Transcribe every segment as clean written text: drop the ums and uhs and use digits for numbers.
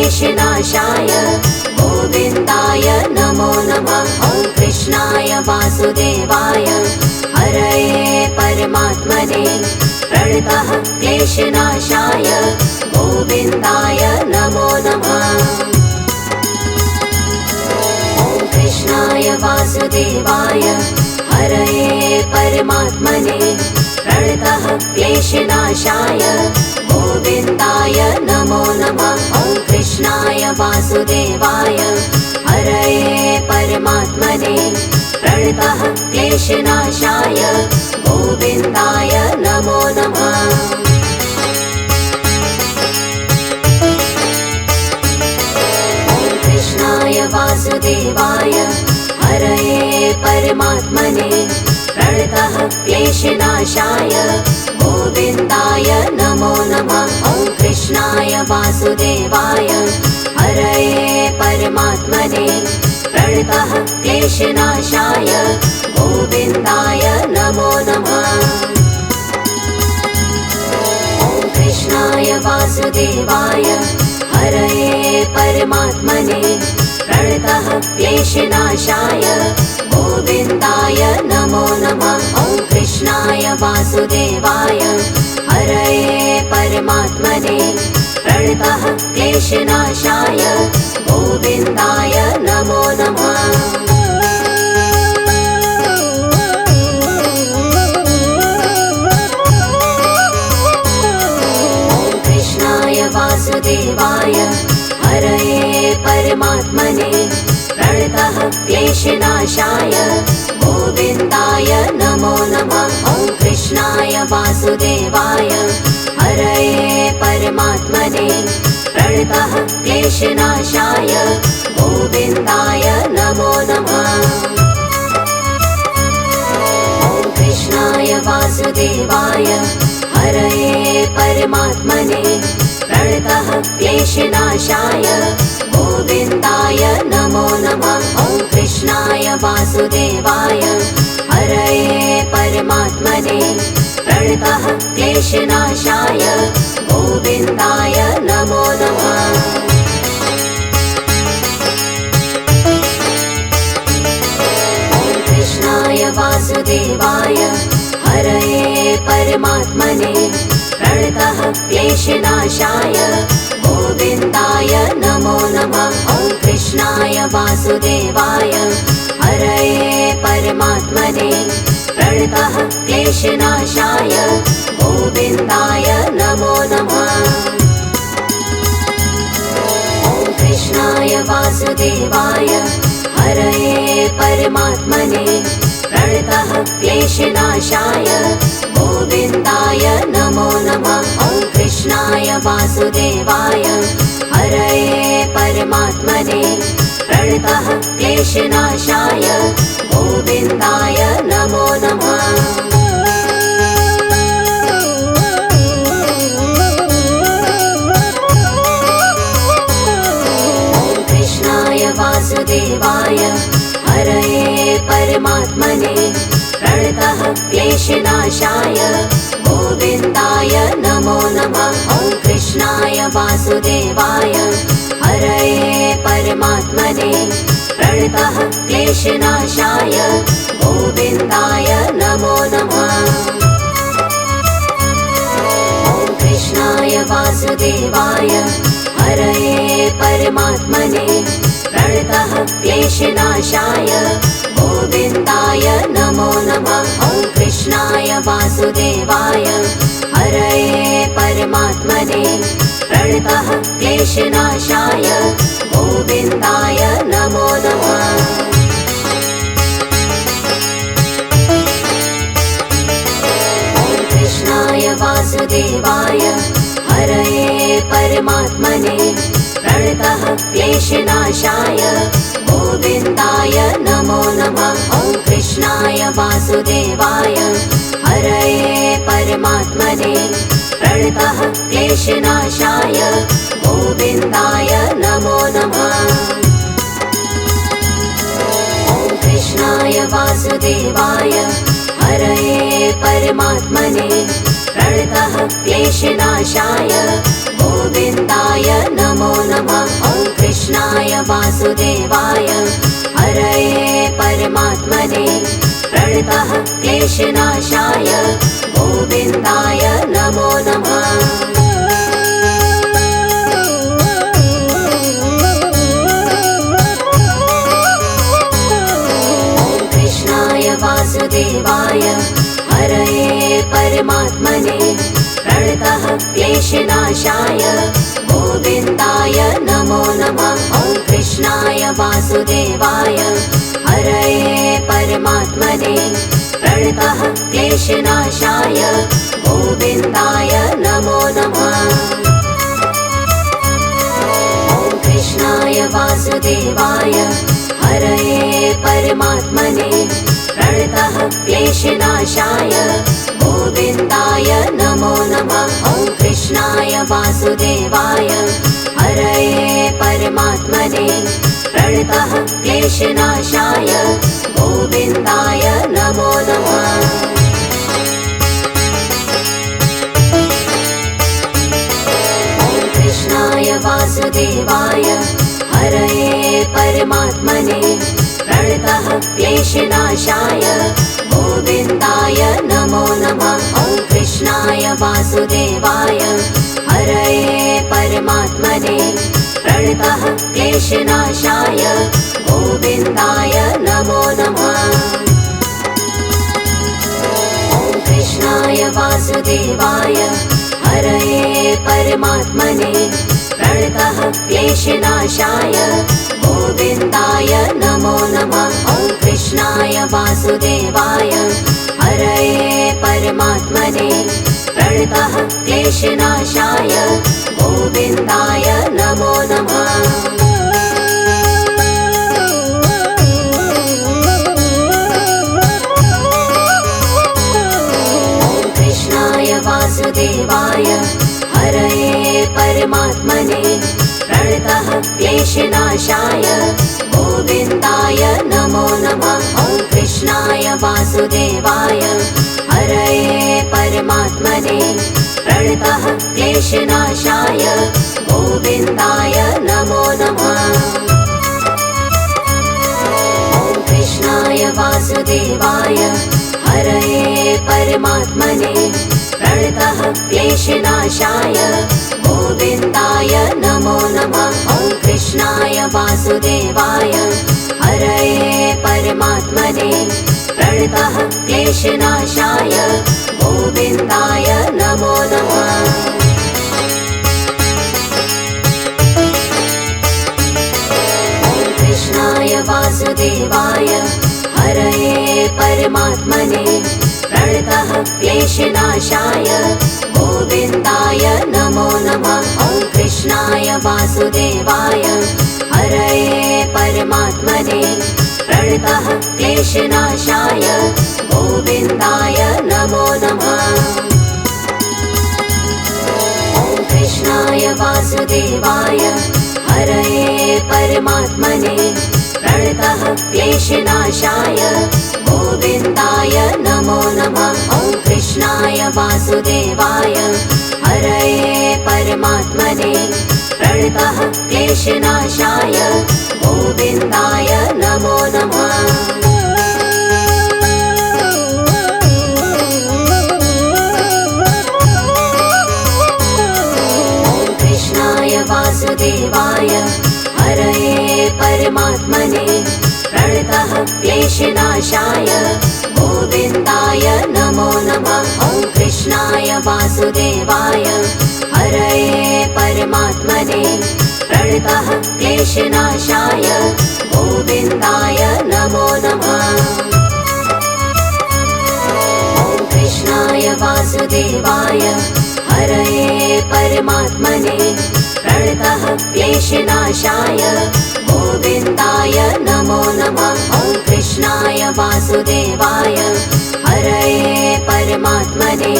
क्लेशनाशाय गोविन्दाय नमो नमः। ॐ कृष्णाय वासुदेवाय हरये परमात्मने प्रणतः क्लेशनाशाय गोविन्दाय नमो नमः। ॐ कृष्णाय वासुदेवाय हरये परमात्मने प्रणतः क्लेशनाशाय गोविन्दाय नमो नमः। ॐ कृष्णाय वासुदेवाय हरये परमात्मने प्रणतः क्लेशनाशाय गोविन्दाय नमो नमः। ॐ कृष्णाय वासुदेवाय हरये परमात्मने प्रणतः क्लेशनाशाय गोविन्दाय नमो नमः। ॐ कृष्णाय वासुदेवाय हरये परमात्मने प्रणतः क्लेशनाशाय गोविन्दाय नमो नमः। ॐ कृष्णाय वासुदेवाय हरये परमात्मने प्रणतः क्लेशनाशाय गोविन्दाय नमो नमः। ॐ कृष्णाय वासुदेवाय हरये परमात्मने प्रणतः क्लेशनाशाय गोविन्दाय नमो नमः। ॐ कृष्णाय वासुदेवाय हरये परमात्मने प्रणतः क्लेशनाशाय गोविन्दाय नमो नमः। ॐ कृष्णाय वासुदेवाय हरये परमात्मने प्रणतः क्लेशनाशाय गोविन्दाय नमो नमः। ॐ कृष्णाय वासुदेवाय हरये परमात्मने प्रणतः क्लेशनाशाय गोविन्दाय नमो नमः। ॐ कृष्णाय वासुदेवाय हरये परमात्मने प्रणतः क्लेशनाशाय गोविन्दाय नमो नमः। ॐ कृष्णाय वासुदेवाय हरये परमात्मने प्रणतः क्लेशनाशाय गोविन्दाय नमो नमः। ॐ कृष्णाय वासुदेवाय हरये परमात्मने प्रणतः क्लेशनाशाय गोविन्दाय नमो नमः। ॐ कृष्णाय वासुदेवाय हरये परमात्मने प्रणतः क्लेशनाशाय गोविन्दाय नमो नमः। ॐ कृष्णाय वासुदेवाय हरये परमात्मने प्रणतः क्लेशनाशाय गोविन्दाय नमो नमः। ॐ कृष्णाय वासुदेवाय हरये परमात्मने प्रणतः क्लेशनाशाय गोविन्दाय नमो नमः। ॐ कृष्णाय वासुदेवाय हरये परमात्मने प्रणतः क्लेशनाशाय गोविन्दाय नमो नमः। ॐ कृष्णाय वासुदेवाय हरये परमात्मने प्रणतः क्लेशनाशाय गोविन्दाय नमो नमः। ॐ कृष्णाय वासुदेवाय हरये परमात्मने प्रणतः क्लेशनाशाय गोविन्दाय नमो नमः। ॐ कृष्णाय वासुदेवाय हरये परमात्मने प्रणतः क्लेशनाशाय गोविन्दाय नमो नमः। ॐ कृष्णाय वासुदेवाय हरये परमात्मने प्रणतः क्लेशनाशाय गोविन्दाय नमो नमः। ॐ कृष्णाय वासुदेवाय हरये परमात्मने प्रणतः क्लेशनाशाय गोविन्दाय नमो नमः। वासुदेवाय हरये परमात्मने प्रणतः क्लेशनाशाय गोविन्दाय नमो नमः। वासुदेवाय हरये परमात्मने प्रणतः क्लेशनाशाय गोविन्दाय नमो नमः। ॐ कृष्णाय वासुदेवाय हरये परमात्मने प्रणतः क्लेशनाशाय गोविन्दाय नमो नमः। ॐ कृष्णाय वासुदेवाय हरये परमात्मने प्रणतः क्लेशनाशाय गोविन्दाय नमो नमः। ॐ कृष्णाय वासुदेवाय हरये परमात्मने प्रणतः क्लेशनाशाय गोविन्दाय नमो नमः। ॐ कृष्णाय वासुदेवाय हरये परमात्मने प्रणतः क्लेशनाशाय गोविन्दाय नमो नमः। ॐ कृष्णाय वासुदेवाय हरये परमात्मने प्रणतः क्लेशनाशाय गोविन्दाय नमो नमः। ॐ कृष्णाय वासुदेवाय हरये परमात्मने प्रणतः क्लेशनाशाय गोविन्दाय नमो नमः। ॐ कृष्णाय वासुदेवाय हरये परमात्मने प्रणतः क्लेशनाशाय गोविन्दाय नमो नमः। ॐ कृष्णाय वासुदेवाय हरये परमात्मने प्रणतः क्लेशनाशाय गोविन्दाय नमो नमः। ॐ कृष्णाय वासुदेवाय हरये परमात्मने प्रणतः क्लेशनाशाय गोविन्दाय नमो नमः। ॐ कृष्णाय वासुदेवाय हरये परमात्मने प्रणतः क्लेशनाशाय गोविन्दाय नमो नमः। ॐ कृष्णाय वासुदेवाय हरये परमात्मने प्रणतः क्लेशनाशाय गोविन्दाय नमो नमः। ॐ कृष्णाय वासुदेवाय हरये परमात्मने प्रणतः क्लेशनाशाय गोविन्दाय नमो नमः। ॐ कृष्णाय वासुदेवाय हरये परमात्मने प्रणतः क्लेशनाशाय गोविन्दाय नमो नमः। ॐ कृष्णाय वासुदेवाय हरये परमात्मने प्रणतः क्लेशनाशाय गोविन्दाय नमो नमः। ॐ कृष्णाय वासुदेवाय हरये परमात्मने प्रणतः क्लेशनाशाय गोविन्दाय नमो नमः। ॐ कृष्णाय वासुदेवाय हरये परमात्मने प्रणतः क्लेशनाशाय गोविन्दाय नमो नमः। ॐ कृष्णाय वासुदेवाय हरये परमात्मने प्रणतः क्लेशनाशाय गोविन्दाय नमो नमः। ॐ कृष्णाय वासुदेवाय हरये परमात्मने प्रणतः क्लेशनाशाय गोविन्दाय नमो नमः। ॐ कृष्णाय वासुदेवाय हरये परमात्मने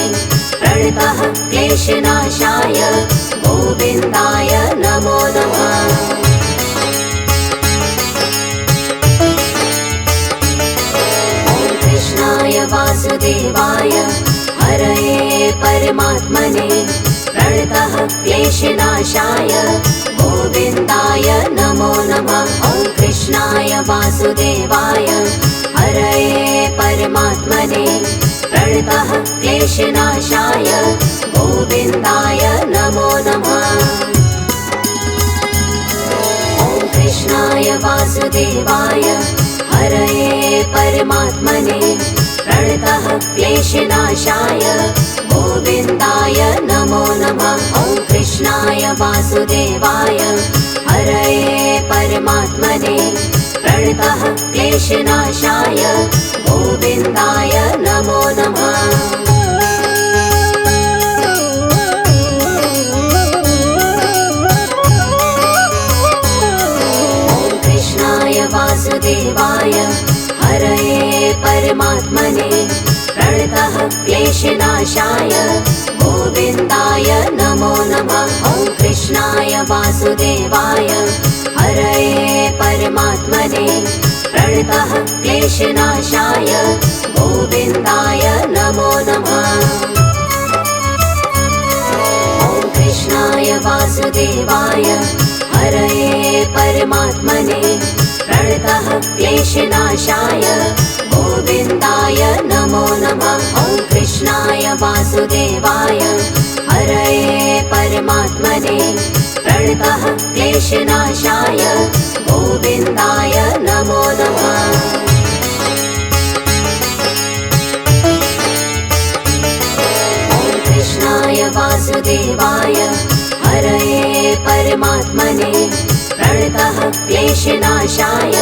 प्रणतः क्लेशनाशाय गोविन्दाय नमो नमः। ॐ कृष्णाय वासुदेवाय हरये परमात्मने प्रणतः क्लेशनाशाय गोविन्दाय नमो नमः। वासुदेवाय हरये परमात्मने प्रणतः क्लेशनाशाय गोविन्दाय नमो नमः। ॐ कृष्णाय वासुदेवाय हरये परमात्मने प्रणतः क्लेशनाशाय गोविन्दाय नमो नमः। ॐ कृष्णाय वासुदेवाय हरये परमात्मने प्रणतः क्लेशनाशाय गोविन्दाय नमो नमः। ॐ कृष्णाय वासुदेवाय हरये परमात्मने प्रणतः क्लेशनाशाय गोविन्दाय नमो नमः। ॐ कृष्णाय वासुदेवाय हरये परमात्मने प्रणतः क्लेशनाशाय गोविन्दाय नमो नमः। ॐ कृष्णाय वासुदेवाय हरये परमात्मने प्रणतः क्लेशनाशाय गोविन्दाय नमो नमः। ॐ कृष्णाय वासुदेवाय हरये परमात्मने प्रणतः क्लेशनाशाय गोविन्दाय नमो नमः। ॐ कृष्णाय वासुदेवाय हरये परमात्मने प्रणतः क्लेशनाशाय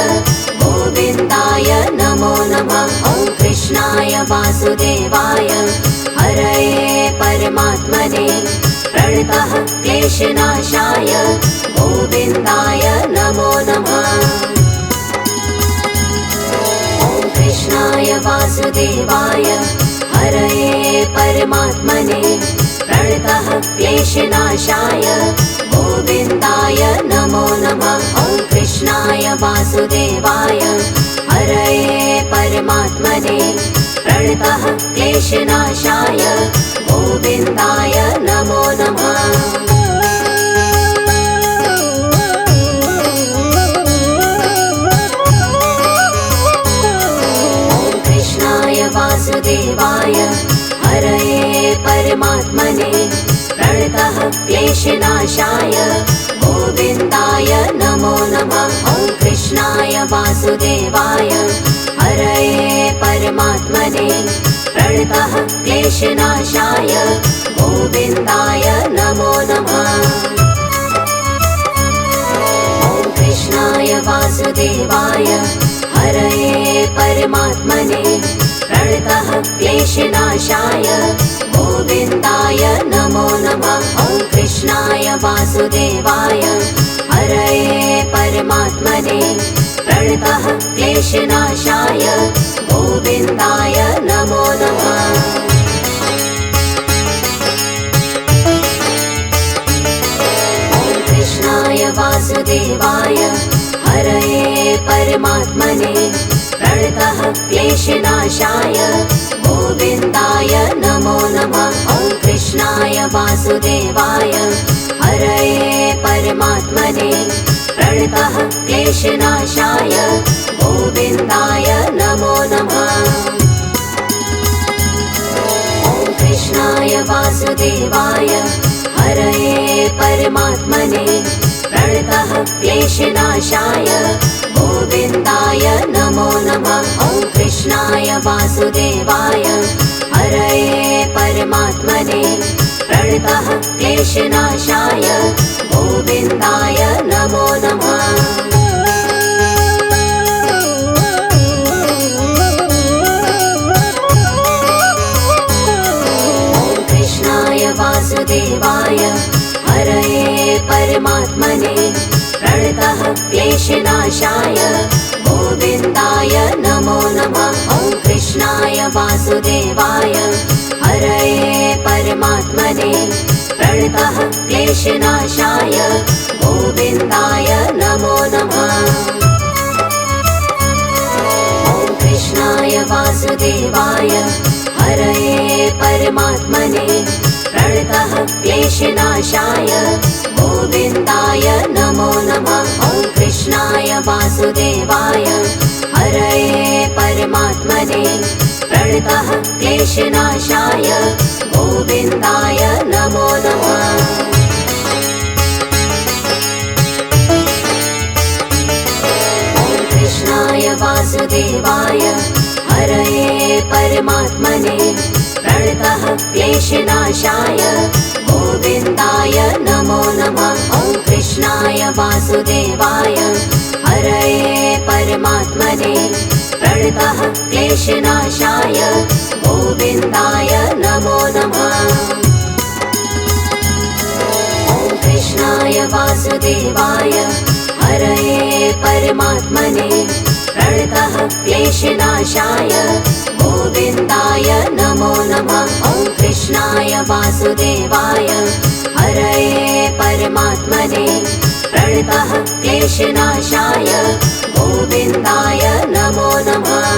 गोविन्दाय नमो नमः। ॐ कृष्णाय वासुदेवाय हरये परमात्मने प्रणतः क्लेशनाशाय गोविन्दाय नमो नमः। ॐ कृष्णाय वासुदेवाय हरये परमात्मने प्रणतः क्लेशनाशाय गोविन्दाय नमो नमः। ॐ कृष्णाय वासुदेवाय हरये परमात्मने प्रणतः क्लेशनाशाय गोविन्दाय नमो नमः। ॐ कृष्णाय वासुदेवाय हरये परमात्मने प्रणतः क्लेशनाशाय गोविन्दाय नमो नमः। ॐ कृष्णाय वासुदेवाय हरये परमात्मने प्रणतः क्लेशनाशाय गोविन्दाय नमो नमः। ॐ कृष्णाय वासुदेवाय हरये परमात्मने प्रणतः क्लेशनाशाय गोविन्दाय नमो नमः। ॐ कृष्णाय वासुदेवाय हरये परमात्मने प्रणतः क्लेशनाशाय गोविन्दाय नमो नमः। ॐ कृष्णाय वासुदेवाय हरये परमात्मने प्रणतः क्लेशनाशाय गोविन्दाय नमो नमः। ॐ कृष्णाय वासुदेवाय हरये परमात्मने प्रणतः क्लेशनाशाय गोविन्दाय नमो नमः। ॐ कृष्णाय वासुदेवाय हरये परमात्मने प्रणतः क्लेशनाशाय गोविन्दाय नमो नमः। ॐ कृष्णाय वासुदेवाय हरये परमात्मने प्रणतः क्लेशनाशाय गोविन्दाय नमो नमः। ॐ कृष्णाय वासुदेवाय हरये परमात्मने प्रणतः क्लेशनाशाय गोविन्दाय नमो नमः। ॐ कृष्णाय वासुदेवाय हरये परमात्मने प्रणतः क्लेशनाशाय गोविन्दाय नमो नमः। ॐ कृष्णाय वासुदेवाय हरये परमात्मने प्रणतः क्लेशनाशाय गोविन्दाय नमो नमः। ॐ कृष्णाय वासुदेवाय क्लेशनाशाय गोविन्दाय नमो नमः। कृष्णाय वासुदेवाय हरये परमात्मने प्रणतः क्लेशनाशाय गोविन्दाय नमो नमः। ॐ कृष्णाय वासुदेवाय हरये परमात्मने प्रणतः क्लेशनाशाय गोविन्दाय नमो नमः। ॐ कृष्णाय वासुदेवाय हरये परमात्मने प्रणतः क्लेशनाशाय गोविन्दाय नमो नमः। ॐ कृष्णाय वासुदेवाय हरये परमात्मने प्रणतः क्लेशनाशाय गोविन्दाय नमो नमः।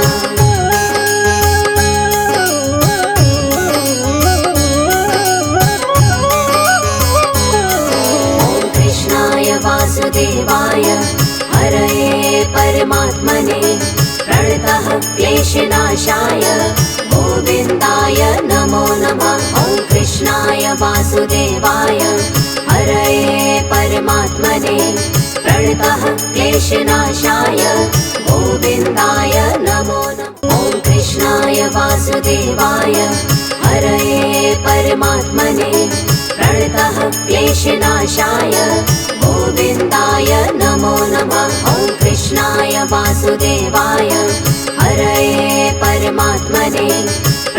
वासुदेवाय हरये परमात्मने प्रणतः क्लेशनाशाय गोविन्दाय नमो नमः। ॐ कृष्णाय वासुदेवाय हरये परमात्मने प्रणतः क्लेशनाशाय गोविन्दाय नमो नमः। ॐ कृष्णाय वासुदेवाय हरये परमात्मने प्रणतः क्लेशनाशाय गोविन्दाय नमो नमः। ॐ कृष्णाय वासुदेवाय हरये परमात्मने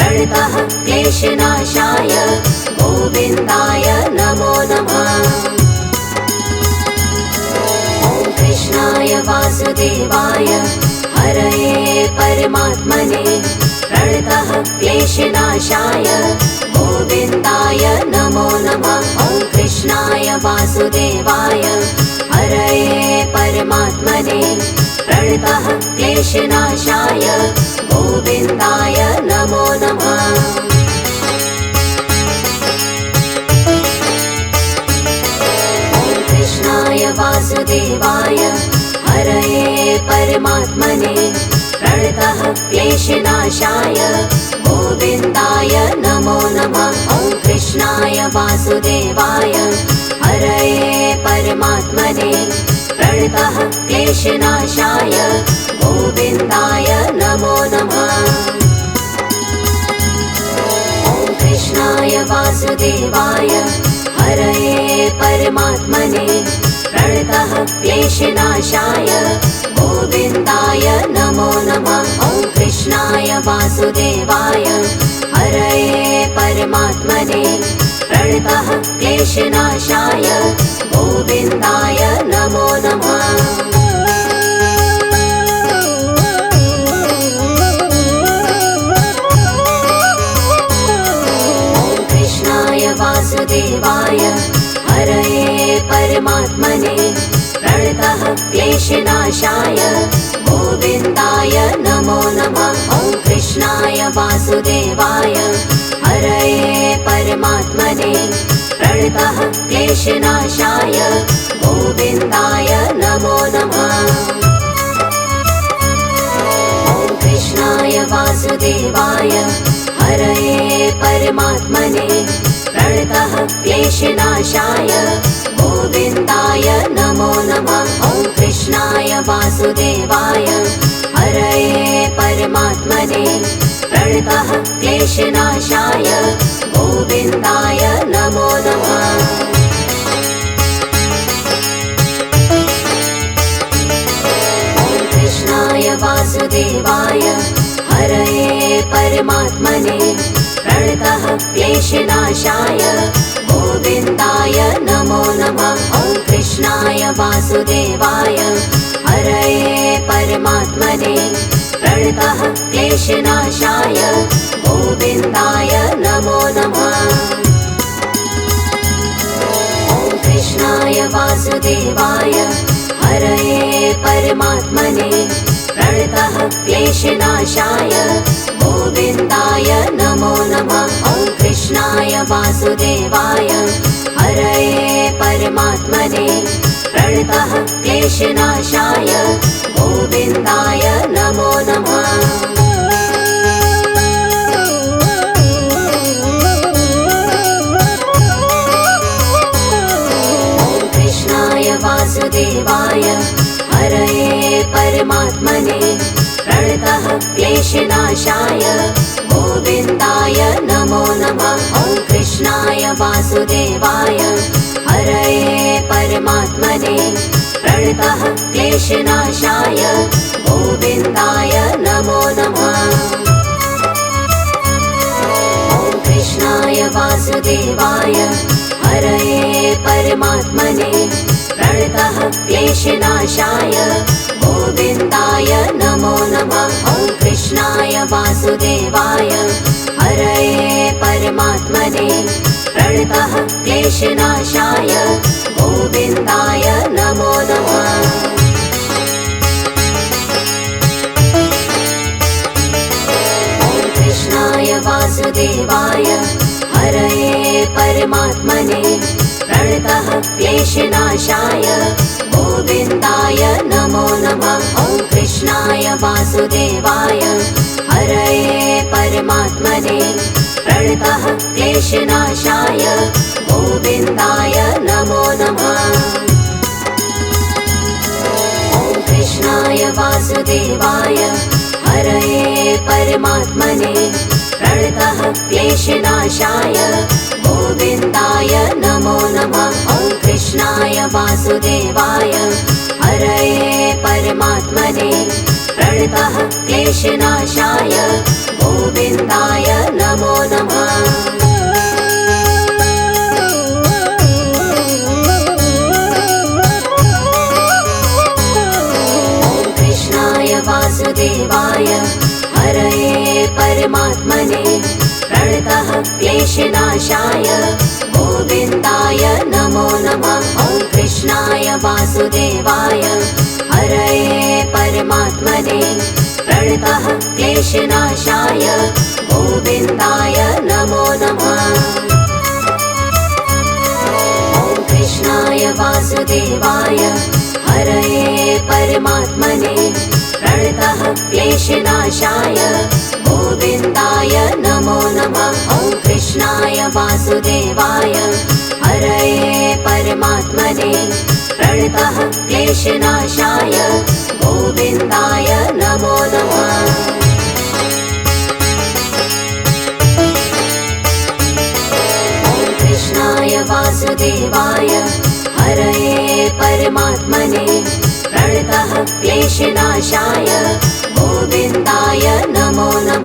प्रणतः क्लेशनाशाय गोविन्दाय नमो नमः। ॐ कृष्णाय वासुदेवाय हरये परमात्मने प्रणतः क्लेशनाशाय गोविन्दाय नमो नमः। ॐ कृष्णाय वासुदेवाय हरये परमात्मने प्रणतः क्लेशनाशाय गोविन्दाय नमो नमः। ॐ कृष्णाय वासुदेवाय हरये परमात्मने प्रणतः क्लेशनाशाय गोविन्दाय नमो नमः। ॐ कृष्णाय वासुदेवाय हरये परमात्मने प्रणतः क्लेशनाशाय गोविन्दाय नमो नमः। ॐ कृष्णाय वासुदेवाय हरये परमात्मने प्रणतः क्लेशनाशाय गोविन्दाय नमो नमः। ॐ कृष्णाय वासुदेवाय हरये परमात्मने प्रणतः क्लेशनाशाय गोविन्दाय नमो नमः। ॐ कृष्णाय वासुदेवाय हरये परमात्मने प्रणतः क्लेशनाशाय गोविन्दाय नमो नमः। ॐ कृष्णाय वासुदेवाय हरये परमात्मने प्रणतः क्लेशनाशाय गोविन्दाय नमो नमः। ॐ कृष्णाय वासुदेवाय हरये परमात्मने प्रणतः क्लेशनाशाय गोविन्दाय नमो नमः। ॐ कृष्णाय वासुदेवाय हरये परमात्मने प्रणतः क्लेशनाशाय गोविन्दाय नमो नमः। ॐ कृष्णाय वासुदेवाय हरये परमात्मने प्रणतः क्लेशनाशाय गोविन्दाय नमो नमः। ॐ कृष्णाय वासुदेवाय हरये परमात्मने प्रणतः क्लेशनाशाय गोविन्दाय नमो नमः। ॐ कृष्णाय वासुदेवाय हरये परमात्मने प्रणतः क्लेशनाशाय गोविन्दाय नमो नमः। ॐ कृष्णाय वासुदेवाय हरये परमात्मने प्रणतः क्लेशनाशाय गोविन्दाय नमो नमः। ॐ वासुदेवाय हरये परमात्मने प्रणतः क्लेशनाशाय गोविन्दाय नमो नमः। ॐ कृष्णाय वासुदेवाय हरये परमात्मने प्रणतः क्लेशनाशाय गोविन्दाय नमो नमः। ॐ कृष्णाय वासुदेवाय हरये परमात्मने प्रणतः क्लेशनाशाय गोविन्दाय नमो नमः। ॐ कृष्णाय वासुदेवाय हरये परमात्मने प्रणतः क्लेशनाशाय गोविन्दाय नमो नमः। ॐ कृष्णाय वासुदेवाय हरये परमात्मने प्रणतः क्लेशनाशाय गोविन्दाय नमो नमः। ॐ कृष्णाय वासुदेवाय हरये परमात्मने प्रणतः क्लेशनाशाय गोविन्दाय नमो नमः। ॐ कृष्णाय वासुदेवाय हरये परमात्मने प्रणतः क्लेशनाशाय गोविन्दाय नमो नमः। ॐ कृष्णाय वासुदेवाय हरये परमात्मने प्रणतः क्लेशनाशाय गोविन्दाय नमो नमः। ॐ कृष्णाय वासुदेवाय हरये परमात्मने प्रणतः क्लेशनाशाय गोविन्दाय नमो नमः। ॐ कृष्णाय वासुदेवाय हरये परमात्मने प्रणतः क्लेशनाशाय गोविन्दाय नमो नमः। ॐ कृष्णाय वासुदेवाय हरये परमात्मने प्रणतः क्लेशनाशाय गोविन्दाय नमो नमः। ॐ कृष्णाय वासुदेवाय हरये परमात्मने प्रणतः क्लेशनाशाय गोविन्दाय नमो नमः। ॐ कृष्णाय वासुदेवाय हरये परमात्मने प्रणतः क्लेशनाशाय गोविन्दाय नमो नमः।